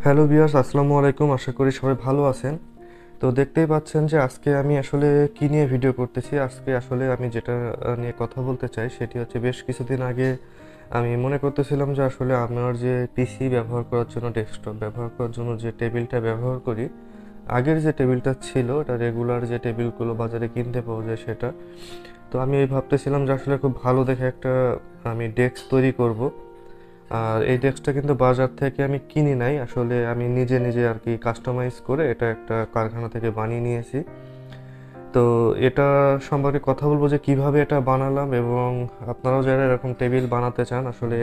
Hello viewers, আসসালামু আলাইকুম। আশা করি সবাই ভালো আছেন। তো দেখতেই পাচ্ছেন যে আজকে আমি আসলে কি নিয়ে ভিডিও করতেছি। আজকে আসলে আমি যেটা নিয়ে কথা বলতে চাই সেটি হচ্ছে, বেশ কিছুদিন আগে আমি মনে করতেছিলাম যে আসলে আমার যে পিসি ব্যবহার করার জন্য, ডেস্কটপ ব্যবহার করার জন্য যে টেবিলটা ব্যবহার করি, আগের যে টেবিলটা ছিল এটা রেগুলার যে টেবিলগুলো বাজারে কিনতে পাওয়া যায় সেটা। তো আমি এই ভাবতেছিলাম যে আসলে খুব ভালো দেখে একটা আমি ডেস্ক তৈরি করব। আর এই ডেস্কটা কিন্তু বাজার থেকে আমি কিনি নাই, আসলে আমি নিজে নিজে আর কি কাস্টমাইজ করে এটা একটা কারখানা থেকে বানিয়ে নিয়েছি। তো এটা সম্পর্কে কথা বলবো যে কিভাবে এটা বানালাম, এবং আপনারাও যারা এরকম টেবিল বানাতে চান আসলে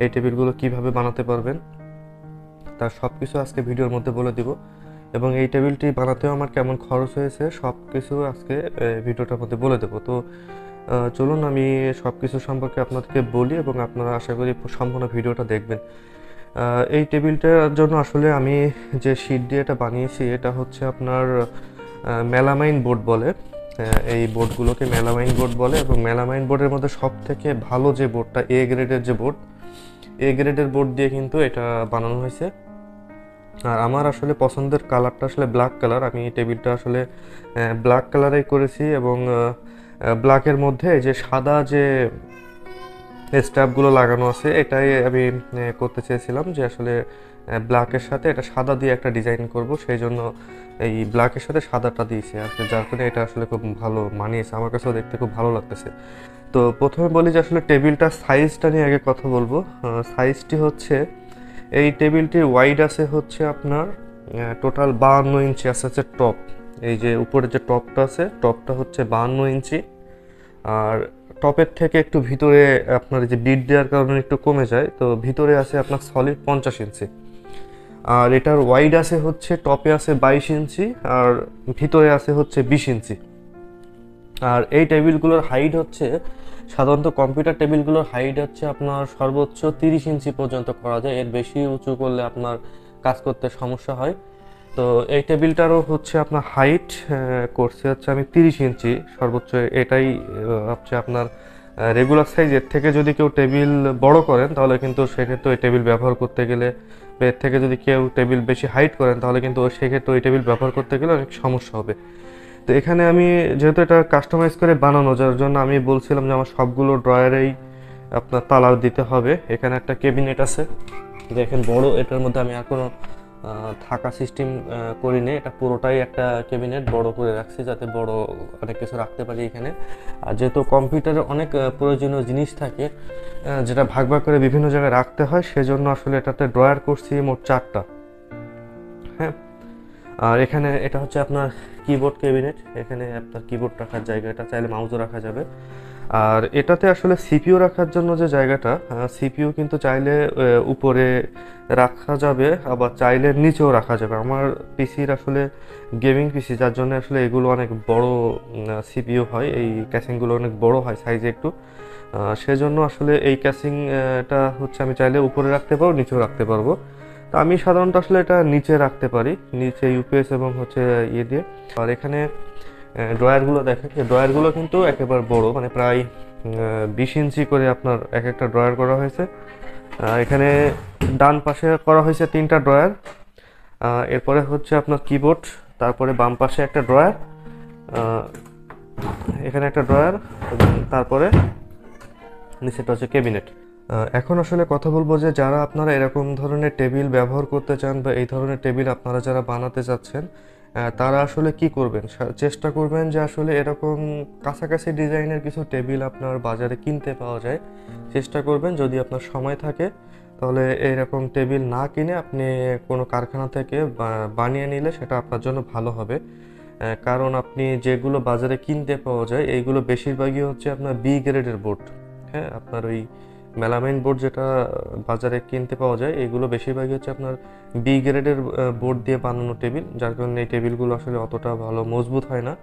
এই টেবিলগুলো কিভাবে বানাতে পারবেন তার সব কিছু আজকে ভিডিওর মধ্যে বলে দিব। এবং এই টেবিলটি বানাতেও আমার কেমন খরচ হয়েছে সব কিছু আজকে ভিডিওটার মধ্যে বলে দেবো। তো চলুন আমি সব কিছু সম্পর্কে আপনাদেরকে বলি, এবং আপনারা আশা করি সম্পূর্ণ ভিডিওটা দেখবেন। এই টেবিলটার জন্য আসলে আমি যে শীট দিয়ে এটা বানিয়েছি এটা হচ্ছে আপনার মেলামাইন বোর্ড বলে। এই বোর্ডগুলোকে মেলামাইন বোর্ড বলে, এবং মেলামাইন বোর্ডের মধ্যে সব থেকে ভালো যে বোর্ডটা, এ গ্রেডের যে বোর্ড, এ গ্রেডের বোর্ড দিয়ে কিন্তু এটা বানানো হয়েছে। আর আমার আসলে পছন্দের কালারটা আসলে ব্ল্যাক কালার। আমি এই টেবিলটা আসলে ব্ল্যাক কালারেই করেছি, এবং ব্ল্যাকের মধ্যে যে সাদা যে স্ট্যাপগুলো লাগানো আছে এটাই আমি করতে চেয়েছিলাম, যে আসলে ব্ল্যাকের সাথে এটা সাদা দিয়ে একটা ডিজাইন করব, সেই জন্য এই ব্ল্যাকের সাথে সাদাটা দিয়েছি আর কি, যার ফলে এটা আসলে খুব ভালো মানিয়েছে, আমার কাছেও দেখতে খুব ভালো লাগতেছে। তো প্রথমে বলি যে আসলে টেবিলটার সাইজটা নিয়ে আগে কথা বলবো। সাইজটি হচ্ছে, এই টেবিলটির ওয়াইড আছে হচ্ছে আপনার টোটাল 52 ইঞ্চি আছে টপ। এই যে উপরে যে টপটা আছে, টপটা হচ্ছে 52 ইঞ্চি। আর টপের থেকে একটু ভিতরে আপনার যে বিট দেওয়ার কারণে একটু কমে যায়, তো ভিতরে আছে আপনার সলিড 50 ইঞ্চি। আর এটার ওয়াইড আছে হচ্ছে, টপে আছে 22 ইঞ্চি আর ভিতরে আছে হচ্ছে 20 ইঞ্চি। আর এই টেবিলগুলোর হাইট হচ্ছে, সাধারণত কম্পিউটার টেবিলগুলোর হাইট হচ্ছে আপনার সর্বোচ্চ 30 ইঞ্চি পর্যন্ত করা যায়, এর বেশি উঁচু করলে আপনার কাজ করতে সমস্যা হয়। তো এই টেবিলটারও হচ্ছে আপনার হাইট করছে হচ্ছে আমি 30 ইঞ্চি সর্বোচ্চ। এটাই হচ্ছে আপনার রেগুলার সাইজ। এর থেকে যদি কেউ টেবিল বড় করেন তাহলে কিন্তু সেক্ষেত্রে ওই টেবিল ব্যবহার করতে গেলে, বা এর থেকে যদি কেউ টেবিল বেশি হাইট করেন তাহলে কিন্তু সেক্ষেত্রে ওই টেবিল ব্যবহার করতে গেলে অনেক সমস্যা হবে। তো এখানে আমি যেহেতু এটা কাস্টমাইজ করে বানানো, যার জন্য আমি বলছিলাম যে আমার সবগুলো ড্রয়ারেই আপনার তালা দিতে হবে। এখানে একটা ক্যাবিনেট আছে, দেখেন বড়, এটার মধ্যে আমি আর কোনো থাকা সিস্টেম করিনি, এটা পুরোটাই একটা ক্যাবিনেট বড় করে রাখছি যাতে বড় অনেক কিছু রাখতে পারি এখানে। আর যেহেতু কম্পিউটারে অনেক প্রয়োজনীয় জিনিস থাকে যেটা ভাগ ভাগ করে বিভিন্ন জায়গায় রাখতে হয়, সেজন্য আসলে এটাতে ড্রয়ার করছি মোট 4টা। হ্যাঁ, আর এখানে এটা হচ্ছে আপনার কিবোর্ড ক্যাবিনেট, এখানে আপনার কিবোর্ড রাখার জায়গাটা, চাইলে মাউসও রাখা যাবে। আর এটাতে আসলে সিপিইউ রাখার জন্য যে জায়গাটা, সিপিইউ কিন্তু চাইলে উপরে রাখা যাবে, আবার চাইলে নিচেও রাখা যাবে। আমার পিসির আসলে গেমিং পিসি, যার জন্য আসলে এগুলো অনেক বড় সিপিইউ হয়, এই ক্যাসিংগুলো অনেক বড় হয় সাইজে একটু। সেজন্য আসলে এই ক্যাসিংটা হচ্ছে আমি চাইলে উপরে রাখতে পারবো, নিচেও রাখতে পারবো। তো আমি সাধারণত আসলে এটা নিচে রাখতে পারি, নিচে ইউপিএস এবং হচ্ছে ইয়ে দিয়ে। আর এখানে ড্রয়ারগুলো দেখেন, এই ড্রয়ারগুলো কিন্তু একেবারে বড়, মানে প্রায় 20 ইঞ্চি করে আপনার এক একটা ড্রয়ার করা হয়েছে। এখানে ডান পাশে করা হয়েছে 3টা ড্রয়ার, এরপরে হচ্ছে আপনার কিবোর্ড, তারপরে বাম পাশে একটা ড্রয়ার, এখানে একটা ড্রয়ার, এবং তারপরে নিচেটা হচ্ছে ক্যাবিনেট। এখন আসলে কথা বলবো যে যারা আপনারা এরকম ধরনের টেবিল ব্যবহার করতে চান, বা এই ধরনের টেবিল আপনারা যারা বানাতে চাচ্ছেন, তারা আসলে কি করবেন, চেষ্টা করবেন যে আসলে এরকম কাছাকাছি ডিজাইনের কিছু টেবিল আপনার বাজারে কিনতে পাওয়া যায়। চেষ্টা করবেন যদি আপনার সময় থাকে তাহলে এরকম টেবিল না কিনে আপনি কোনো কারখানা থেকে বানিয়ে নিলে সেটা আপনার জন্য ভালো হবে। কারণ আপনি যেগুলো বাজারে কিনতে পাওয়া যায় এইগুলো বেশিরভাগই হচ্ছে আপনার বি গ্রেডের বোর্ড। হ্যাঁ, আপনার ওই মেলামাইন বোর্ড যেটা বাজারে কিনতে পাওয়া যায় এগুলো বেশিরভাগই হচ্ছে আপনার বি গ্রেডের বোর্ড দিয়ে বানানো টেবিল, যার কারণে এই টেবিলগুলো আসলে অতটা ভালো মজবুত হয় না।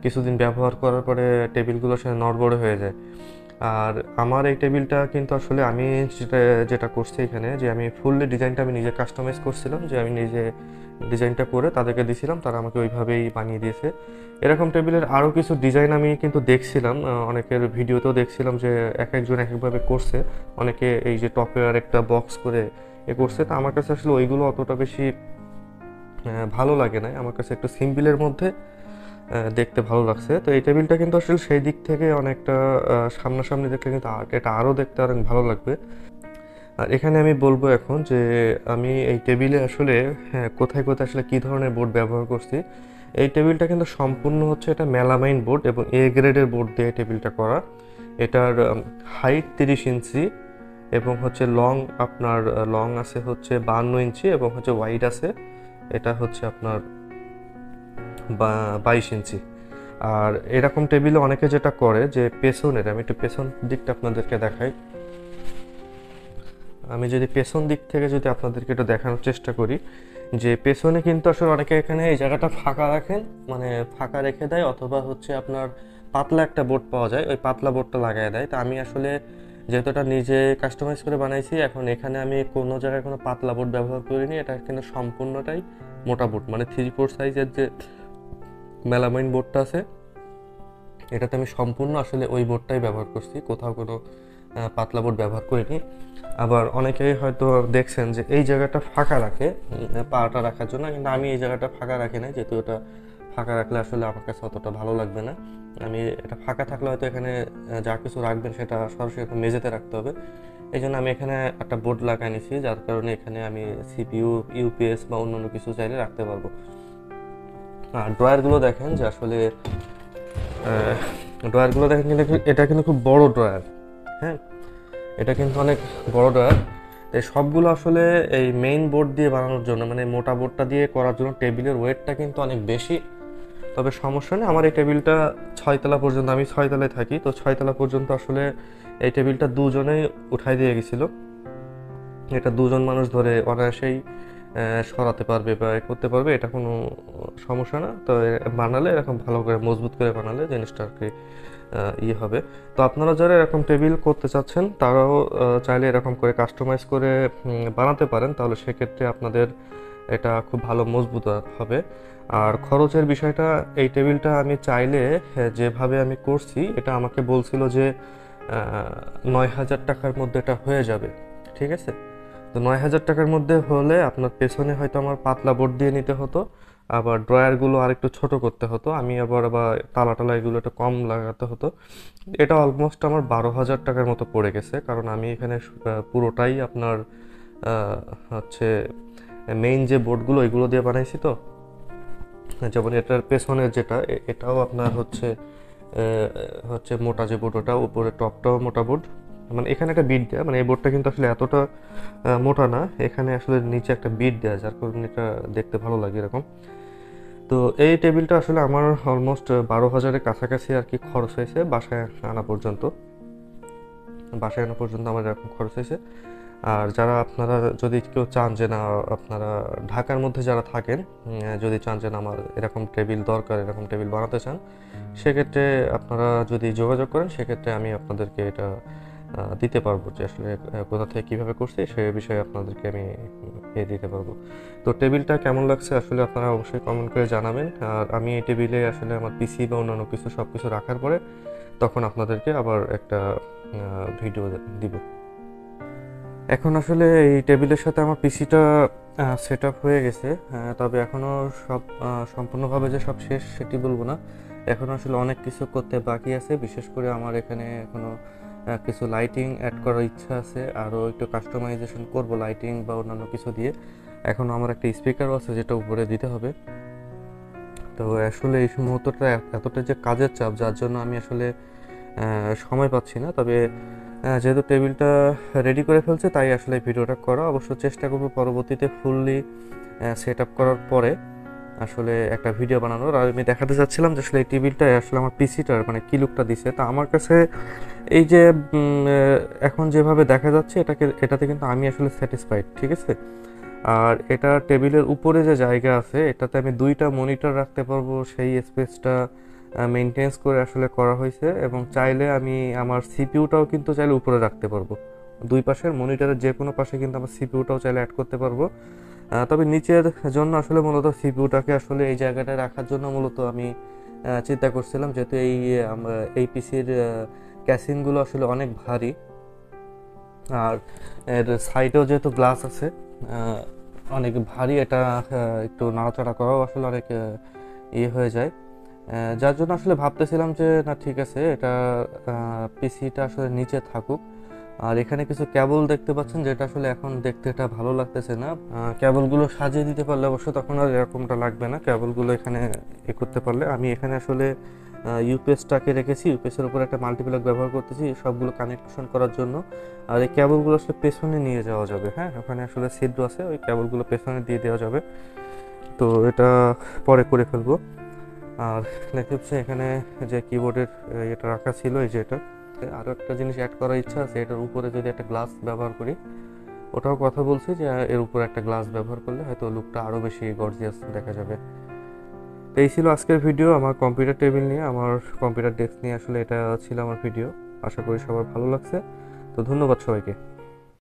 কিছুদিন ব্যবহার করার পরে টেবিলগুলো আসলে নড়বড়ে হয়ে যায়। আর আমার এই টেবিলটা কিন্তু আসলে আমি যেটা যেটা করছি এখানে, যে আমি ফুললি ডিজাইনটা আমি নিজে কাস্টমাইজ করছিলাম, যে আমি নিজে ডিজাইনটা করে তাদেরকে দিয়েছিলাম, তারা আমাকে ওইভাবেই বানিয়ে দিয়েছে। এরকম টেবিলের আরও কিছু ডিজাইন আমি কিন্তু দেখছিলাম, অনেকের ভিডিওতেও দেখছিলাম যে এক একজন এক একভাবে করছে। অনেকে এই যে টপে আর একটা বক্স করে এ করছে। তো আমার কাছে আসলে ওইগুলো অতটা বেশি ভালো লাগে না, আমার কাছে একটু সিম্পলের মধ্যে দেখতে ভালো লাগছে। তো এই টেবিলটা কিন্তু আসলে সেই দিক থেকে অনেকটা সামনাসামনি দেখলে কিন্তু এটা আরও দেখতে অনেক ভালো লাগবে। আর এখানে আমি বলবো এখন যে আমি এই টেবিলে আসলে কোথায় কোথায় আসলে কী ধরনের বোর্ড ব্যবহার করছি। এই টেবিলটা কিন্তু সম্পূর্ণ হচ্ছে এটা মেলামাইন বোর্ড এবং এ গ্রেডের বোর্ড দিয়ে টেবিলটা করা। এটার হাইট 30 ইঞ্চি এবং হচ্ছে লং আপনার লং আছে হচ্ছে 52 ইঞ্চি এবং হচ্ছে ওয়াইড আছে এটা হচ্ছে আপনার 22 ইঞ্চি। আর এরকম টেবিলে অনেকে যেটা করে যে পেছনের, আমি একটু পেছন দিকটা আপনাদেরকে দেখাই। আমি যদি পেছন দিক থেকে যদি আপনাদেরকে একটু দেখানোর চেষ্টা করি যে পেছনে কিন্তু আসলে অনেকে এখানে এই জায়গাটা ফাঁকা রাখেন, মানে ফাঁকা রেখে দেয়, অথবা হচ্ছে আপনার পাতলা একটা বোর্ড পাওয়া যায়, ওই পাতলা বোর্ডটা লাগাই দেয়। তা আমি আসলে যেহেতু এটা নিজে কাস্টমাইজ করে বানাইছি, এখন এখানে আমি কোনো জায়গায় কোনো পাতলা বোর্ড ব্যবহার করিনি, এটা কিন্তু সম্পূর্ণটাই মোটা বোর্ড, মানে 3/4 সাইজের যে মেলামাইন বোর্ডটা আছে এটাতে আমি সম্পূর্ণ আসলে ওই বোর্ডটাই ব্যবহার করছি, কোথাও কোনো পাতলা বোর্ড ব্যবহার করিনি। আবার অনেকেই হয়তো দেখছেন যে এই জায়গাটা ফাঁকা রাখে পাটা রাখার জন্য, কিন্তু আমি এই জায়গাটা ফাঁকা রাখি না, যেহেতু এটা ফাঁকা রাখলে আসলে আমার কাছে অতটা ভালো লাগবে না। আমি এটা ফাঁকা থাকলে হয়তো এখানে যা কিছু রাখবেন সেটা সরাসরি একটা মেঝেতে রাখতে হবে, এই জন্য আমি এখানে একটা বোর্ড লাগাই নিয়েছি, যার কারণে এখানে আমি সিপিইউ, ইউপিএস বা অন্যান্য কিছু চাইলে রাখতে পারবো। আর ড্রয়ারগুলো দেখেন যে আসলে ড্রয়ারগুলো দেখেন কিন্তু এটা কিন্তু খুব বড় ড্রয়ার। হ্যাঁ, এটা কিন্তু অনেক বড় ড্রয়ার। এই সবগুলো আসলে এই মেইন বোর্ড দিয়ে বানানোর জন্য, মানে মোটা বোর্ডটা দিয়ে করার জন্য টেবিলের ওয়েটটা কিন্তু অনেক বেশি। তবে সমস্যা নেই, আমার এই টেবিলটা 6 তলা পর্যন্ত, আমি 6 তলায় থাকি, তো 6 তলা পর্যন্ত আসলে এই টেবিলটা দুজনেই উঠাই দিয়ে গেছিলো। এটা দুজন মানুষ ধরে অনায়াসেই সরাতে পারবে বা করতে পারবে, এটা কোনো সমস্যা না। তো বানালে এরকম ভালো করে মজবুত করে বানালে জিনিসটা আর কি ইয়ে হবে। তো আপনারা যারা এরকম টেবিল করতে চাচ্ছেন তারাও চাইলে এরকম করে কাস্টমাইজ করে বানাতে পারেন, তাহলে সেক্ষেত্রে আপনাদের এটা খুব ভালো মজবুত হবে। আর খরচের বিষয়টা, এই টেবিলটা আমি চাইলে যেভাবে আমি করছি এটা আমাকে বলছিল যে 9,000 টাকার মধ্যে এটা হয়ে যাবে, ঠিক আছে। তো 9,000 টাকার মধ্যে হলে আপনার পেছনে হয়তো আমার পাতলা বোর্ড দিয়ে নিতে হতো, আবার ড্রয়ারগুলো আর একটু ছোট করতে হতো, আমি আবার তালা টালা এগুলো একটু কম লাগাতে হতো। এটা অলমোস্ট আমার 12,000 টাকার মতো পড়ে গেছে, কারণ আমি এখানে পুরোটাই আপনার হচ্ছে মেইন যে বোর্ডগুলো এগুলো দিয়ে বানাইছি। তো যেমন এটার পেছনের যেটা এটাও আপনার হচ্ছে হচ্ছে মোটা যে বোর্ড, ওটা উপরে টপটাও মোটা বোর্ড, মানে এখানে একটা বিট দেয়া, মানে এই বোর্ডটা কিন্তু আসলে এতটা মোটা না, এখানে আসলে নিচে একটা বিট দেয়া, যার কারণে এটা দেখতে ভালো লাগে এরকম। তো এই টেবিলটা আসলে আমার অলমোস্ট 12,000-এর কাছাকাছি আর কি খরচ হয়েছে বাসায় আনা পর্যন্ত। আমার এরকম খরচ হয়েছে। আর যারা আপনারা যদি কেউ চান যে না, আপনারা ঢাকার মধ্যে যারা থাকেন, যদি চান যে না আমার এরকম টেবিল দরকার, এরকম টেবিল বানাতে চান, সেক্ষেত্রে আপনারা যদি যোগাযোগ করেন সেক্ষেত্রে আমি আপনাদেরকে এটা দিতে পারবো, যে আসলে কোথা থেকে কীভাবে করছি সে বিষয়ে আপনাদেরকে আমি দিতে পারবো। তো টেবিলটা কেমন লাগছে আসলে আপনারা অবশ্যই কমেন্ট করে জানাবেন। আর আমি এই টেবিলে আসলে আমার পিসি বা অন্যান্য কিছু সব কিছু রাখার পরে তখন আপনাদেরকে আবার একটা ভিডিও দিব। এখন আসলে এই টেবিলের সাথে আমার পিসিটা সেট আপ হয়ে গেছে, তবে এখনও সব সম্পূর্ণভাবে যে সব শেষ সেটি বলবো না, এখনও আসলে অনেক কিছু করতে বাকি আছে। বিশেষ করে আমার এখানে এখনও কিছু লাইটিং অ্যাড করার ইচ্ছা আছে, আরও একটু কাস্টমাইজেশন করব লাইটিং বা অন্যান্য কিছু দিয়ে। এখনও আমার একটা স্পিকারও আছে যেটা উপরে দিতে হবে। তো আসলে এই মুহূর্তটা এতটা যে কাজের চাপ, যার জন্য আমি আসলে সময় পাচ্ছি না। তবে যেহেতু টেবিলটা রেডি করে ফেলছে তাই আসলে ভিডিওটা করা, অবশ্য চেষ্টা করবো পরবর্তীতে ফুললি সেট আপ করার পরে আসলে একটা ভিডিও বানানোর। আর আমি দেখাতে চাচ্ছিলাম যে আসলে এই টেবিলটা আসলে আমার পিসিটার মানে কী লুকটা দিছে। তা আমার কাছে এই যে এখন যেভাবে দেখা যাচ্ছে এটাতে কিন্তু আমি আসলে স্যাটিসফাইড, ঠিক আছে। আর এটা টেবিলের উপরে যে জায়গা আছে এটাতে আমি 2টা মনিটর রাখতে পারবো, সেই স্পেসটা মেনটেন্স করে আসলে করা হয়েছে। এবং চাইলে আমি আমার সিপিইউটাও কিন্তু চাইলে উপরে রাখতে পারবো, দুই পাশের মনিটরের যে কোনো পাশে কিন্তু আমার সিপিইউটাও চাইলে অ্যাড করতে পারবো। তবে নিচের জন্য আসলে মূলত সিপিইউটাকে আসলে এই জায়গাটায় রাখার জন্য মূলত আমি চিন্তা করছিলাম, যেহেতু এই পিসির ক্যাসিংগুলো আসলে অনেক ভারী, আর এর সাইডেও যেহেতু গ্লাস আছে, অনেক ভারী, এটা একটু নাড়াচাড়া করাও আসলে অনেক ইয়ে হয়ে যায়। যার জন্য আসলে ভাবতেছিলাম যে না, ঠিক আছে, এটা পিসিটা আসলে নিচে থাকুক। আর এখানে কিছু কেবল দেখতে পাচ্ছেন, যেটা আসলে এখন দেখতে এটা ভালো লাগতেছে না। কেবলগুলো সাজিয়ে দিতে পারলে অবশ্য তখন আর এরকমটা লাগবে না। কেবলগুলো এখানে করতে পারলে, আমি এখানে আসলে ইউপিএসটাকে রেখেছি, ইউপিএসের উপর একটা মাল্টিপ্লাগ ব্যবহার করতেছি সবগুলো কানেকশন করার জন্য। আর এই কেবলগুলো আসলে পেছনে নিয়ে যাওয়া যাবে। হ্যাঁ, ওখানে আসলে ছিদ্র আছে, ওই কেবলগুলো পেছনে দিয়ে দেওয়া যাবে। তো এটা পরে করে ফেলবো। আর দেখতে পাচ্ছি এখানে যে কিবোর্ডের এটা রাখা ছিল, এই যে এটা। আরও একটা জিনিস অ্যাড করার ইচ্ছা আছে, এটার উপরে যদি একটা গ্লাস ব্যবহার করি। ওটাও কথা বলছি যে এর উপরে একটা গ্লাস ব্যবহার করলে হয়তো লুকটা আরও বেশি গর্জিয়াস দেখা যাবে। তো এই ছিল আজকের ভিডিও আমার কম্পিউটার টেবিল নিয়ে, আমার কম্পিউটার ডেস্ক নিয়ে। আসলে এটা ছিল আমার ভিডিও। আশা করি সবার ভালো লাগছে। তো ধন্যবাদ সবাইকে।